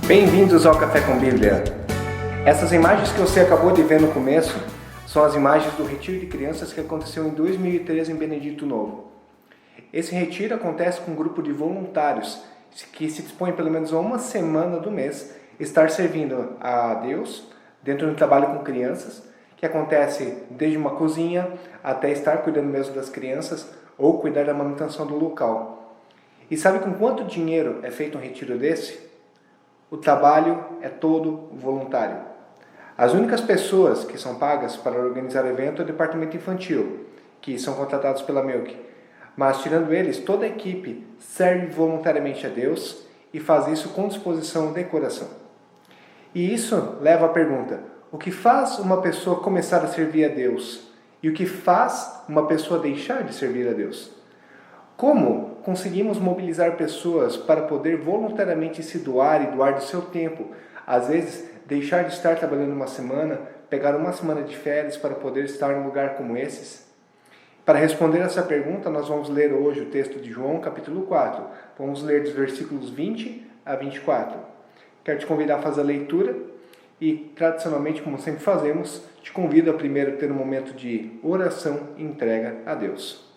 Bem-vindos ao Café com Bíblia. Essas imagens que você acabou de ver no começo são as imagens do retiro de crianças que aconteceu em 2013 em Benedito Novo. Esse retiro acontece com um grupo de voluntários que se dispõe pelo menos a uma semana do mês estar servindo a Deus dentro do trabalho com crianças, que acontece desde uma cozinha até estar cuidando mesmo das crianças ou cuidar da manutenção do local. E sabe com quanto dinheiro é feito um retiro desse? O trabalho é todo voluntário. As únicas pessoas que são pagas para organizar o evento é o departamento infantil, que são contratados pela Milk. Mas, tirando eles, toda a equipe serve voluntariamente a Deus e faz isso com disposição de coração. E isso leva à pergunta: o que faz uma pessoa começar a servir a Deus? E o que faz uma pessoa deixar de servir a Deus? Como conseguimos mobilizar pessoas para poder voluntariamente se doar e doar do seu tempo? Às vezes, deixar de estar trabalhando uma semana, pegar uma semana de férias para poder estar em um lugar como esses? Para responder essa pergunta, nós vamos ler hoje o texto de João, capítulo 4. Vamos ler dos versículos 20 a 24. Quero te convidar a fazer a leitura e, tradicionalmente, como sempre fazemos, te convido a primeiro ter um momento de oração e entrega a Deus.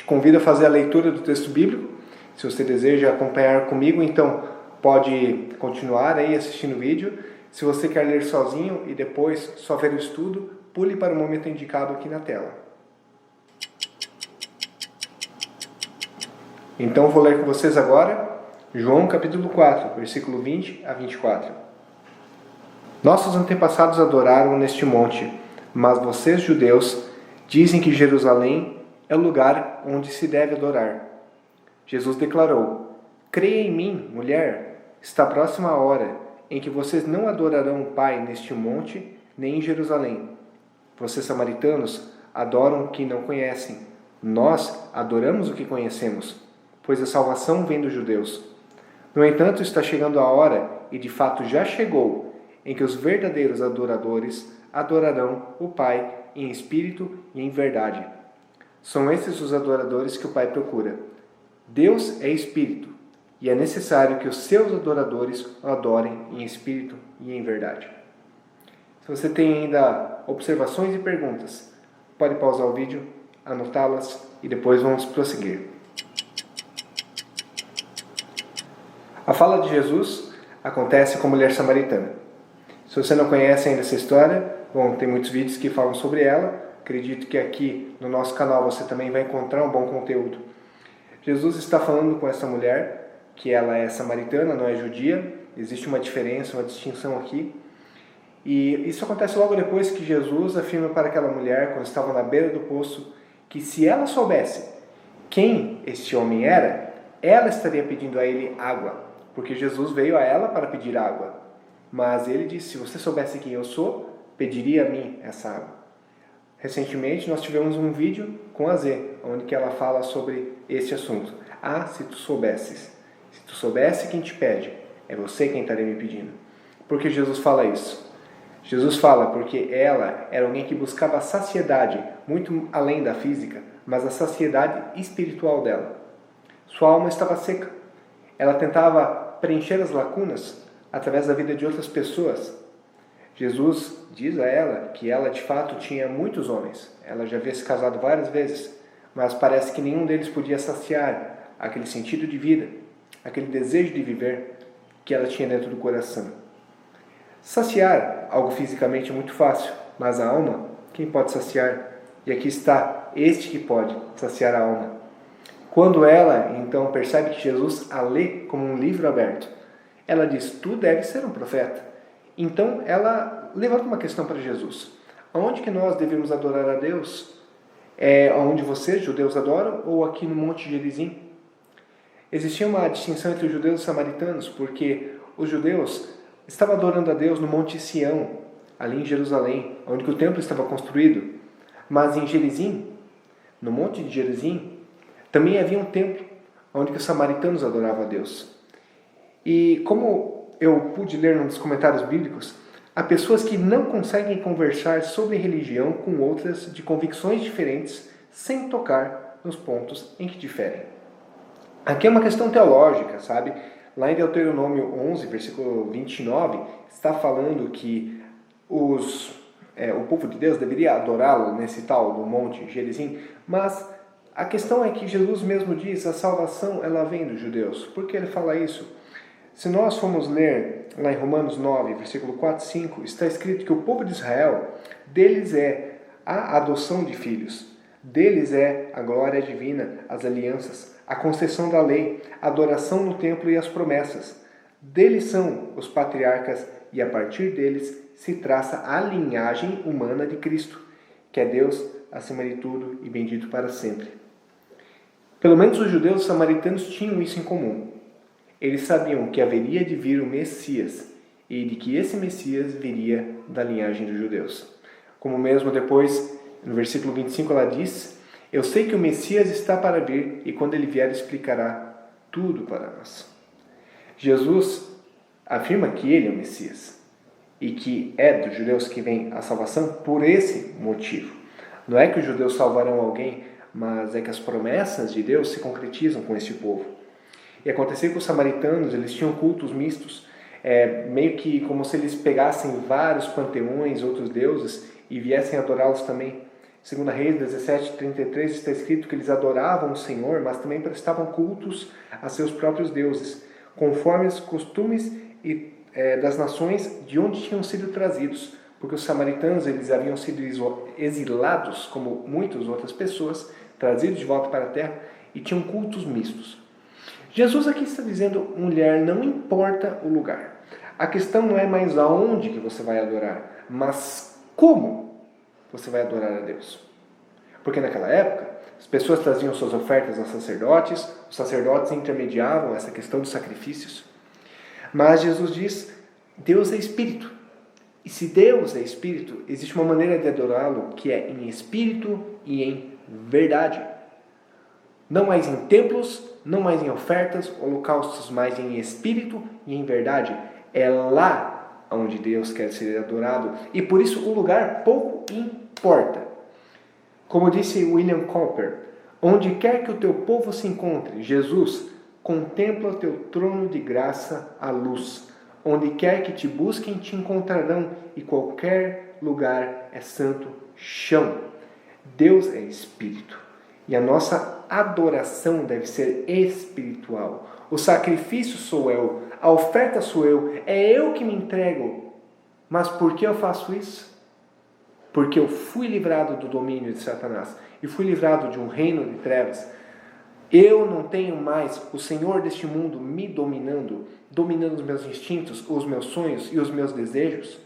Convido a fazer a leitura do texto bíblico. Se você deseja acompanhar comigo, então pode continuar aí assistindo o vídeo. Se você quer ler sozinho e depois só ver o estudo, pule para o momento indicado aqui na tela. Então vou ler com vocês agora João capítulo 4, versículo 20 a 24. Nossos antepassados adoraram neste monte, mas vocês, judeus, dizem que Jerusalém é o lugar onde se deve adorar. Jesus declarou: creia em mim, mulher, está próxima a hora em que vocês não adorarão o Pai neste monte, nem em Jerusalém. Vocês, samaritanos, adoram o que não conhecem. Nós adoramos o que conhecemos, pois a salvação vem dos judeus. No entanto, está chegando a hora, e de fato já chegou, em que os verdadeiros adoradores adorarão o Pai em espírito e em verdade. São esses os adoradores que o Pai procura. Deus é espírito, e é necessário que os seus adoradores o adorem em espírito e em verdade. Se você tem ainda observações e perguntas, pode pausar o vídeo, anotá-las e depois vamos prosseguir. A fala de Jesus acontece com a mulher samaritana. Se você não conhece ainda essa história, tem muitos vídeos que falam sobre ela. Acredito que aqui no nosso canal você também vai encontrar um bom conteúdo. Jesus está falando com essa mulher, que ela é samaritana, não é judia. Existe uma diferença, uma distinção aqui. E isso acontece logo depois que Jesus afirma para aquela mulher, quando estava na beira do poço, que se ela soubesse quem este homem era, ela estaria pedindo a ele água, porque Jesus veio a ela para pedir água. Mas ele disse: se você soubesse quem eu sou, pediria a mim essa água. Recentemente nós tivemos um vídeo com a Z, onde que ela fala sobre este assunto. Se tu soubesses. Se tu soubesse quem te pede, é você quem estaria me pedindo. Por que Jesus fala isso? Jesus fala porque ela era alguém que buscava a saciedade, muito além da física, mas a saciedade espiritual dela. Sua alma estava seca. Ela tentava preencher as lacunas através da vida de outras pessoas. Jesus diz a ela que ela de fato tinha muitos homens. Ela já havia se casado várias vezes, mas parece que nenhum deles podia saciar aquele sentido de vida, aquele desejo de viver que ela tinha dentro do coração. Saciar algo fisicamente é muito fácil, mas a alma, quem pode saciar? E aqui está este que pode saciar a alma. Quando ela então percebe que Jesus a lê como um livro aberto, ela diz: tu deves ser um profeta. Então ela levanta uma questão para Jesus: aonde que nós devemos adorar a Deus? É onde vocês, judeus, adoram, ou aqui no Monte Gerizim? Existia uma distinção entre os judeus e os samaritanos, porque os judeus estavam adorando a Deus no Monte Sião, ali em Jerusalém, onde o templo estava construído. Mas em Gerizim, no Monte de Gerizim, também havia um templo, onde os samaritanos adoravam a Deus. E como eu pude ler nos comentários bíblicos, há pessoas que não conseguem conversar sobre religião com outras de convicções diferentes sem tocar nos pontos em que diferem. Aqui é uma questão teológica, sabe? Lá em Deuteronômio 11, versículo 29, está falando que o povo de Deus deveria adorá-lo nesse tal do Monte Gerizim, mas a questão é que Jesus mesmo diz, a salvação ela vem dos judeus. Por que ele fala isso? Se nós formos ler lá em Romanos 9, versículo 4 e 5, está escrito que o povo de Israel, deles é a adoção de filhos, deles é a glória divina, as alianças, a concessão da lei, a adoração no templo e as promessas. Deles são os patriarcas e a partir deles se traça a linhagem humana de Cristo, que é Deus acima de tudo e bendito para sempre. Pelo menos os judeus samaritanos tinham isso em comum. Eles sabiam que haveria de vir o Messias e de que esse Messias viria da linhagem dos judeus. Como mesmo depois, no versículo 25, ela diz: eu sei que o Messias está para vir e quando ele vier explicará tudo para nós. Jesus afirma que ele é o Messias e que é dos judeus que vem a salvação por esse motivo. Não é que os judeus salvarão alguém, mas é que as promessas de Deus se concretizam com este povo. E acontecia que os samaritanos, eles tinham cultos mistos, meio que como se eles pegassem vários panteões, outros deuses, e viessem adorá-los também. Segundo Reis 17:33 está escrito que eles adoravam o Senhor, mas também prestavam cultos a seus próprios deuses, conforme os costumes das nações de onde tinham sido trazidos, porque os samaritanos eles haviam sido exilados, como muitas outras pessoas, trazidos de volta para a terra, e tinham cultos mistos. Jesus aqui está dizendo, mulher, não importa o lugar. A questão não é mais aonde que você vai adorar, mas como você vai adorar a Deus. Porque naquela época, as pessoas traziam suas ofertas aos sacerdotes, os sacerdotes intermediavam essa questão dos sacrifícios. Mas Jesus diz, Deus é Espírito. E se Deus é Espírito, existe uma maneira de adorá-lo que é em Espírito e em verdade. Não mais em templos, não mais em ofertas, holocaustos, mas em Espírito e em verdade. É lá onde Deus quer ser adorado. E por isso o lugar pouco importa. Como disse William Cowper, onde quer que o teu povo se encontre, Jesus, contempla o teu trono de graça à luz. Onde quer que te busquem, te encontrarão, e qualquer lugar é santo chão. Deus é Espírito, e a nossa adoração deve ser espiritual. O sacrifício sou eu, a oferta sou eu, é eu que me entrego. Mas por que eu faço isso? Porque eu fui livrado do domínio de Satanás, e fui livrado de um reino de trevas. Eu não tenho mais o Senhor deste mundo me dominando os meus instintos, os meus sonhos e os meus desejos.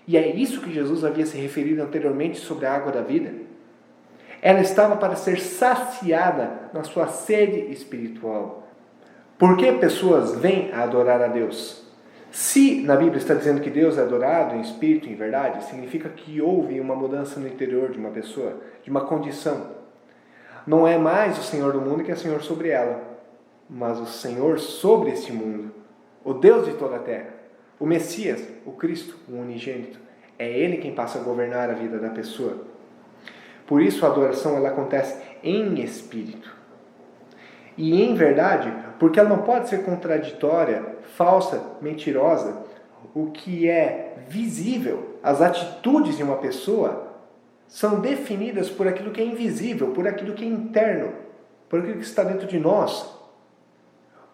E é isso que Jesus havia se referido anteriormente sobre a água da vida. Ela estava para ser saciada na sua sede espiritual. Por que pessoas vêm a adorar a Deus? Se na Bíblia está dizendo que Deus é adorado em espírito e em verdade, significa que houve uma mudança no interior de uma pessoa, de uma condição. Não é mais o Senhor do mundo que é Senhor sobre ela, mas o Senhor sobre este mundo, o Deus de toda a terra, o Messias, o Cristo, o unigênito. É Ele quem passa a governar a vida da pessoa. Por isso a adoração ela acontece em espírito. E em verdade, porque ela não pode ser contraditória, falsa, mentirosa. O que é visível, as atitudes de uma pessoa, são definidas por aquilo que é invisível, por aquilo que é interno, por aquilo que está dentro de nós.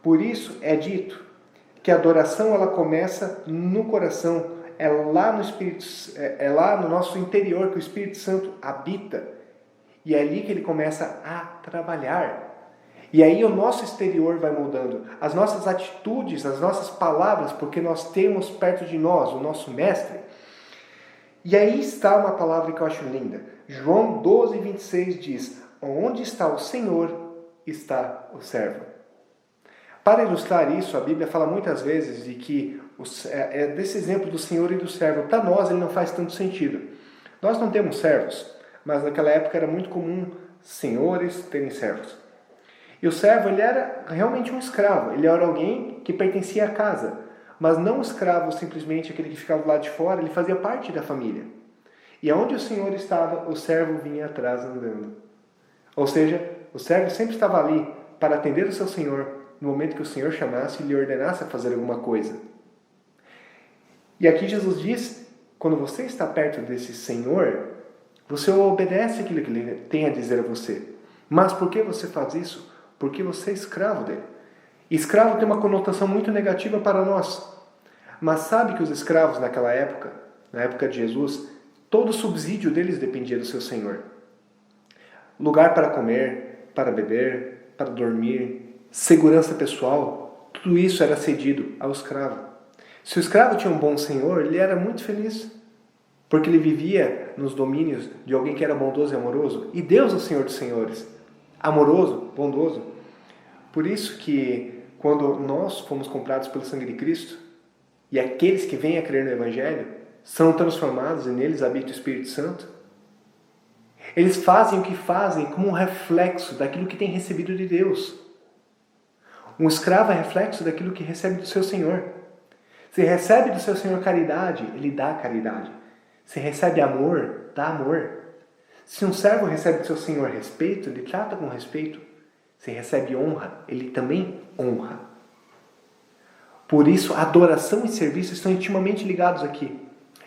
Por isso é dito que a adoração ela começa no coração, é lá no Espírito, é lá no nosso interior que o Espírito Santo habita. E é ali que ele começa a trabalhar. E aí o nosso exterior vai mudando, as nossas atitudes, as nossas palavras, porque nós temos perto de nós o nosso mestre. E aí está uma palavra que eu acho linda. João 12:26 diz, onde está o Senhor, está o servo. Para ilustrar isso, a Bíblia fala muitas vezes de que desse exemplo do Senhor e do servo, para nós ele não faz tanto sentido. Nós não temos servos, mas naquela época era muito comum senhores terem servos. E o servo ele era realmente um escravo, ele era alguém que pertencia à casa. Mas não o escravo simplesmente aquele que ficava do lado de fora, ele fazia parte da família. E aonde o Senhor estava, o servo vinha atrás andando. Ou seja, o servo sempre estava ali para atender o seu Senhor no momento que o Senhor chamasse e lhe ordenasse a fazer alguma coisa. E aqui Jesus diz, quando você está perto desse Senhor, você obedece aquilo que Ele tem a dizer a você. Mas por que você faz isso? Porque você é escravo dele. Escravo tem uma conotação muito negativa para nós. Mas sabe que os escravos naquela época, na época de Jesus, todo o subsídio deles dependia do seu Senhor. Lugar para comer, para beber, para dormir, segurança pessoal, tudo isso era cedido ao escravo. Se o escravo tinha um bom senhor, ele era muito feliz, porque ele vivia nos domínios de alguém que era bondoso e amoroso. E Deus é o Senhor dos senhores, amoroso, bondoso. Por isso que quando nós fomos comprados pelo sangue de Cristo, e aqueles que vêm a crer no Evangelho são transformados e neles habita o Espírito Santo, eles fazem o que fazem como um reflexo daquilo que tem recebido de Deus. Um escravo é reflexo daquilo que recebe do seu Senhor. Se recebe do seu Senhor caridade, ele dá caridade. Se recebe amor, dá amor. Se um servo recebe do seu Senhor respeito, ele trata com respeito. Se recebe honra, ele também honra. Por isso, adoração e serviço estão intimamente ligados aqui.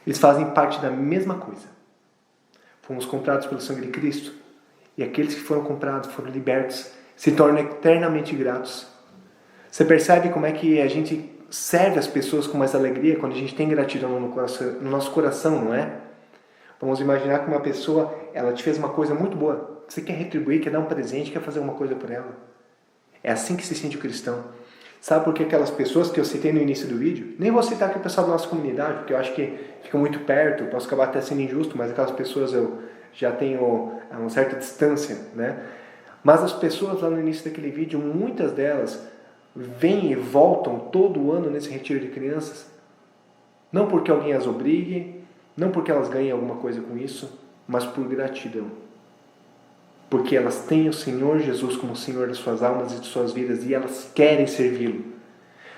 Eles fazem parte da mesma coisa. Fomos comprados pelo sangue de Cristo. E aqueles que foram comprados, foram libertos, se tornam eternamente gratos. Você percebe como é que a gente serve as pessoas com mais alegria quando a gente tem gratidão no nosso coração, não é? Vamos imaginar que uma pessoa, ela te fez uma coisa muito boa. Você quer retribuir, quer dar um presente, quer fazer uma coisa por ela. É assim que se sente o cristão. Sabe por que aquelas pessoas que eu citei no início do vídeo, nem vou citar aqui o pessoal da nossa comunidade, porque eu acho que fica muito perto, posso acabar até sendo injusto, mas aquelas pessoas eu já tenho uma certa distância, né? Mas as pessoas lá no início daquele vídeo, muitas delas vêm e voltam todo ano nesse retiro de crianças, não porque alguém as obrigue, não porque elas ganhem alguma coisa com isso, mas por gratidão. Porque elas têm o Senhor Jesus como Senhor das suas almas e de suas vidas e elas querem servi-lo.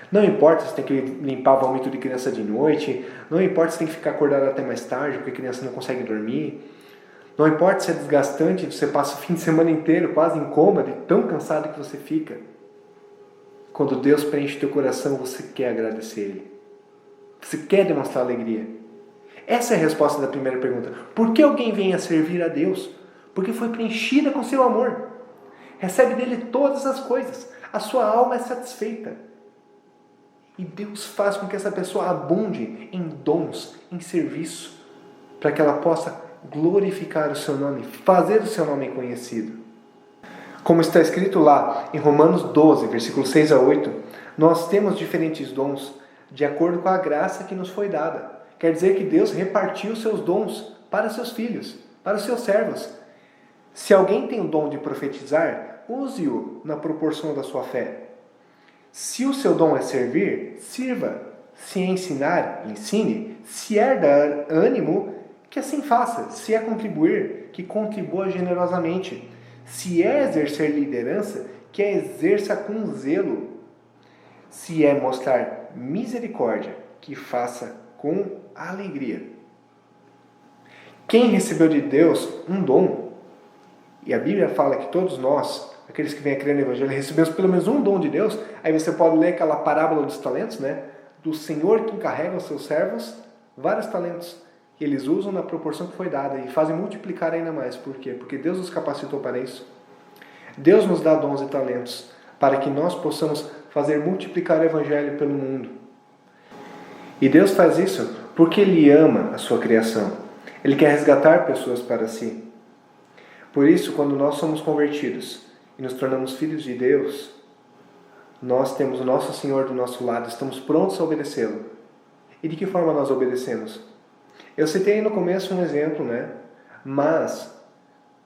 Não importa se tem que limpar vômito de criança de noite, não importa se tem que ficar acordado até mais tarde porque a criança não consegue dormir, não importa se é desgastante, você passa o fim de semana inteiro quase em coma, de tão cansado que você fica. Quando Deus preenche teu coração, você quer agradecer Ele. Você quer demonstrar alegria. Essa é a resposta da primeira pergunta. Por que alguém vem a servir a Deus? Porque foi preenchida com seu amor. Recebe dele todas as coisas. A sua alma é satisfeita. E Deus faz com que essa pessoa abunde em dons, em serviço, para que ela possa glorificar o seu nome, fazer o seu nome conhecido. Como está escrito lá em Romanos 12, versículos 6 a 8, nós temos diferentes dons de acordo com a graça que nos foi dada. Quer dizer que Deus repartiu seus dons para seus filhos, para os seus servos. Se alguém tem o dom de profetizar, use-o na proporção da sua fé. Se o seu dom é servir, sirva. Se é ensinar, ensine. Se é dar ânimo, que assim faça. Se é contribuir, que contribua generosamente. Se é exercer liderança, que a exerça com zelo. Se é mostrar misericórdia, que faça com alegria. Quem recebeu de Deus um dom, e a Bíblia fala que todos nós, aqueles que vêm a crer no Evangelho, recebemos pelo menos um dom de Deus, aí você pode ler aquela parábola dos talentos, né? Do Senhor que encarrega aos seus servos vários talentos. Que eles usam na proporção que foi dada e fazem multiplicar ainda mais. Por quê? Porque Deus nos capacitou para isso. Deus nos dá dons e talentos para que nós possamos fazer multiplicar o Evangelho pelo mundo. E Deus faz isso porque Ele ama a sua criação. Ele quer resgatar pessoas para si. Por isso, quando nós somos convertidos e nos tornamos filhos de Deus, nós temos o nosso Senhor do nosso lado, estamos prontos a obedecê-lo. E de que forma nós obedecemos? Eu citei no começo um exemplo, né? Mas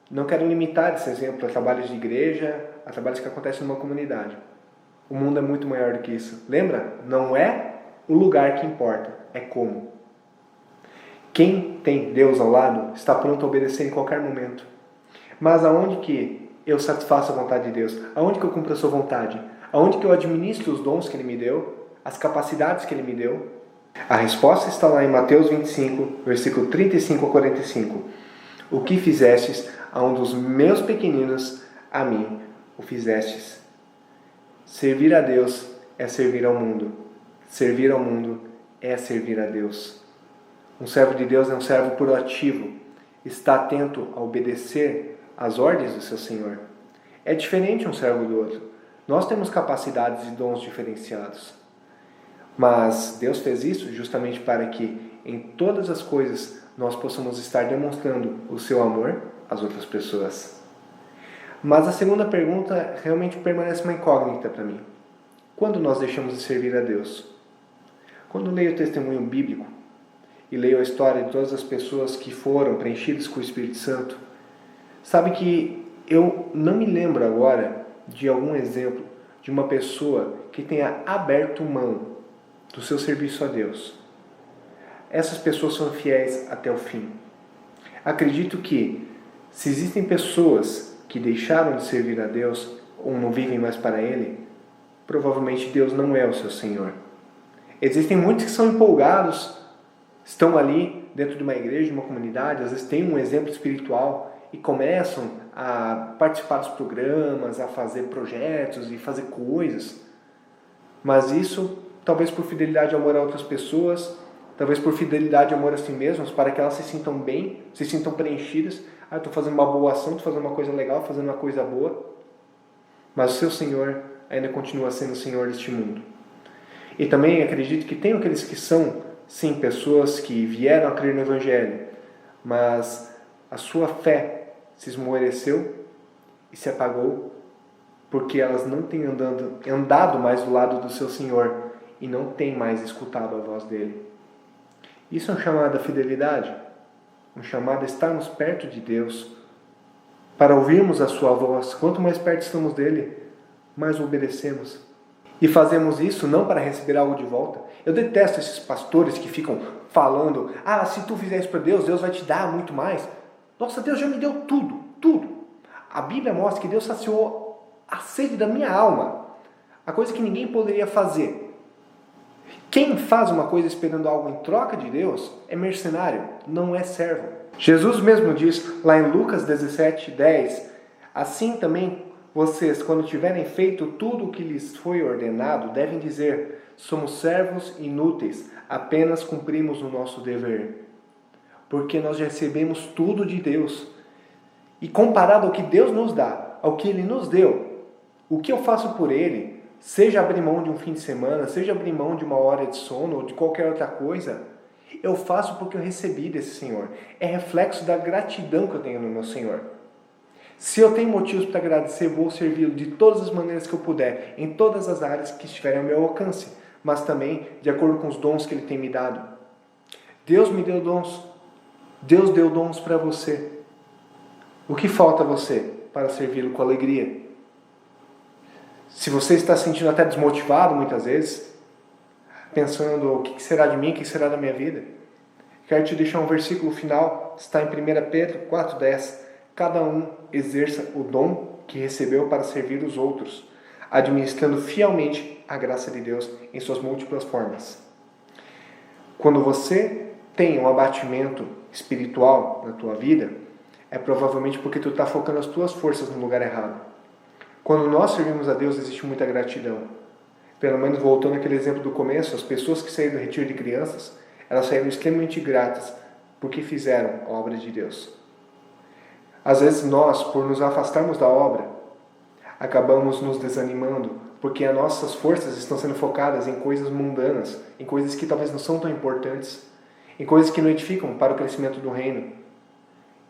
não quero limitar esse exemplo a trabalhos de igreja, a trabalhos que acontecem numa comunidade. O mundo é muito maior do que isso. Lembra? Não é o lugar que importa, é como. Quem tem Deus ao lado está pronto a obedecer em qualquer momento. Mas aonde que eu satisfaço a vontade de Deus? Aonde que eu cumpro a sua vontade? Aonde que eu administro os dons que Ele me deu? As capacidades que Ele me deu? A resposta está lá em Mateus 25, versículo 35 a 45. O que fizestes a um dos meus pequeninos, a mim o fizestes Servir a Deus é servir ao mundo. Servir ao mundo é servir a Deus. Um servo de Deus é um servo proativo. Está atento a obedecer às ordens do seu Senhor. É diferente um servo do outro. Nós temos capacidades e dons diferenciados. Mas Deus fez isso justamente para que em todas as coisas nós possamos estar demonstrando o seu amor às outras pessoas. Mas a segunda pergunta realmente permanece uma incógnita para mim. Quando nós deixamos de servir a Deus? Quando leio o testemunho bíblico e leio a história de todas as pessoas que foram preenchidas com o Espírito Santo, sabe que eu não me lembro agora de algum exemplo de uma pessoa que tenha aberto mão do seu serviço a Deus. Essas pessoas são fiéis até o fim. Acredito que, se existem pessoas que deixaram de servir a Deus ou não vivem mais para Ele, provavelmente Deus não é o seu Senhor. Existem muitos que são empolgados, estão ali dentro de uma igreja, de uma comunidade, às vezes têm um exemplo espiritual e começam a participar dos programas, a fazer projetos e fazer coisas. Mas isso, talvez por fidelidade e amor a outras pessoas, talvez por fidelidade e amor a si mesmos, para que elas se sintam bem, se sintam preenchidas. Ah, estou fazendo uma boa ação, estou fazendo uma coisa legal, fazendo uma coisa boa. Mas o seu Senhor ainda continua sendo o Senhor deste mundo. E também acredito que tem aqueles que são, sim, pessoas que vieram a crer no Evangelho, mas a sua fé se esmoreceu e se apagou, porque elas não têm andado mais do lado do seu Senhor e não têm mais escutado a voz dele. Isso é um chamado à fidelidade, um chamado a estarmos perto de Deus, para ouvirmos a sua voz. Quanto mais perto estamos dele, mais obedecemos. E fazemos isso não para receber algo de volta. Eu detesto esses pastores que ficam falando: ah, se tu fizer isso para Deus, Deus vai te dar muito mais. Nossa, Deus já me deu tudo, tudo. A Bíblia mostra que Deus saciou a sede da minha alma, a coisa que ninguém poderia fazer. Quem faz uma coisa esperando algo em troca de Deus é mercenário, não é servo. Jesus mesmo diz lá em Lucas 17:10, assim também vocês, quando tiverem feito tudo o que lhes foi ordenado, devem dizer: somos servos inúteis, apenas cumprimos o nosso dever. Porque nós recebemos tudo de Deus. E comparado ao que Deus nos dá, ao que Ele nos deu, o que eu faço por Ele, seja abrir mão de um fim de semana, seja abrir mão de uma hora de sono ou de qualquer outra coisa, eu faço porque eu recebi desse Senhor. É reflexo da gratidão que eu tenho no meu Senhor. Se eu tenho motivos para agradecer, vou servi-lo de todas as maneiras que eu puder, em todas as áreas que estiverem ao meu alcance, mas também de acordo com os dons que Ele tem me dado. Deus me deu dons. Deus deu dons para você. O que falta a você para servi-lo com alegria? Se você está se sentindo até desmotivado muitas vezes, pensando: o que será de mim, o que será da minha vida? Quero te deixar um versículo final, está em 1 Pedro 4:10. Cada um exerça o dom que recebeu para servir os outros, administrando fielmente a graça de Deus em suas múltiplas formas. Quando você tem um abatimento espiritual na tua vida, é provavelmente porque tu está focando as tuas forças no lugar errado. Quando nós servimos a Deus, existe muita gratidão. Pelo menos voltando àquele exemplo do começo, as pessoas que saíram do retiro de crianças, elas saíram extremamente gratas porque fizeram a obra de Deus. Às vezes nós, por nos afastarmos da obra, acabamos nos desanimando, porque as nossas forças estão sendo focadas em coisas mundanas, em coisas que talvez não são tão importantes, em coisas que não edificam para o crescimento do reino.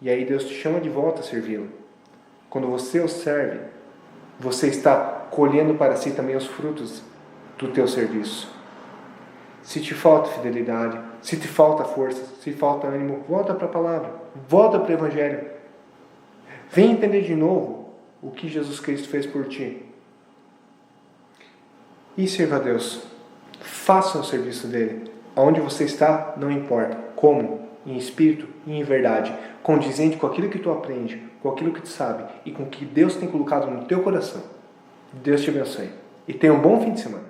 E aí Deus te chama de volta a servi-lo. Quando você o serve, você está colhendo para si também os frutos do teu serviço. Se te falta fidelidade, se te falta força, se falta ânimo, volta para a palavra, volta para o Evangelho. Vem entender de novo o que Jesus Cristo fez por ti. E sirva a Deus. Faça o serviço dele. Aonde você está, não importa. Como? Em espírito e em verdade. Condizente com aquilo que tu aprende, com aquilo que tu sabe e com o que Deus tem colocado no teu coração. Deus te abençoe. E tenha um bom fim de semana.